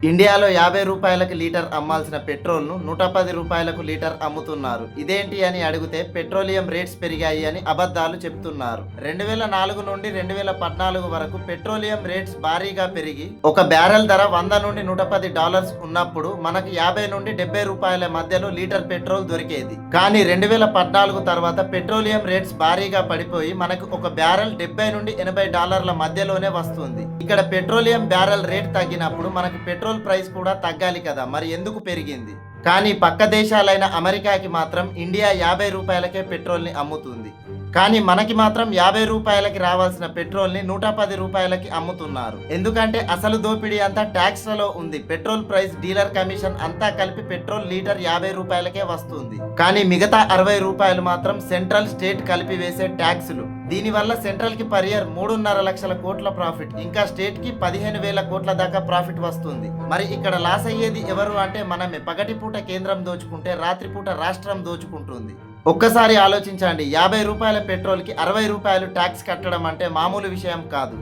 ఇండియాలో 50 రూపాయలకి లీటర్ అమ్మాల్సిన పెట్రోల్ను 110 రూపాయలకు లీటర్ అమ్ముతున్నారు. ఇదేంటి అని అడిగితే పెట్రోలియం రేట్స్ పెరిగాయి అని అబద్ధాలు చెప్తున్నారు. 2004 నుండి 2014 వరకు పెట్రోలియం రేట్స్ భారీగా పెరిగి ఒక బ్యారెల్ ధర 100 నుండి 110 డాలర్స్ ఉన్నప్పుడు మనకు 50 నుండి 70 రూపాయల మధ్యలో లీటర్ పెట్రోల్ దొరికేది. కానీ 2014 తర్వాత పెట్రోలియం రేట్స్ భారీగా పడిపోయి మనకు ఒక బ్యారెల్ 70 నుండి 80 డాలర్ల మధ్యలోనే వస్తుంది. ఇక్కడ పెట్రోలియం బ్యారెల్ రేట్ తగ్గినప్పుడు మనకు పెట్రోల్ ప్రైస్ కూడా తగ్గాలి కదా, మరి ఎందుకు పెరిగింది? కానీ పక్క దేశాలైన అమెరికాకి మాత్రం ఇండియా 50 రూపాయలకే పెట్రోల్ని అమ్ముతుంది. కానీ మనకి మాత్రం 50 రూపాయలకి రావాల్సిన పెట్రోల్ని 110 రూపాయలకి అమ్ముతున్నారు. ఎందుకంటే అసలు దోపిడీ అంతా ట్యాక్స్లలో ఉంది. పెట్రోల్ ప్రైస్, డీలర్ కమిషన్ అంతా కలిపి పెట్రోల్ లీటర్ 50 రూపాయలకే వస్తుంది. కానీ మిగతా 60 రూపాయలు మాత్రం సెంట్రల్, స్టేట్ కలిపి వేసే ట్యాక్సులు. దీనివల్ల సెంట్రల్ కి పర్ ఇయర్ 3.5 లక్షల కోట్ల ప్రాఫిట్, ఇంకా స్టేట్ కి 15,000 కోట్ల దాకా ప్రాఫిట్ వస్తుంది. మరి ఇక్కడ లాస్ అయ్యేది ఎవరు అంటే మనమే. పగటిపూట కేంద్రం దోచుకుంటే రాత్రిపూట రాష్ట్రం దోచుకుంటుంది. ఒక్కసారి ఆలోచించండి, 50 రూపాయల పెట్రోల్ కి 60 రూపాయలు ట్యాక్స్ కట్టడం అంటే మామూలు విషయం కాదు.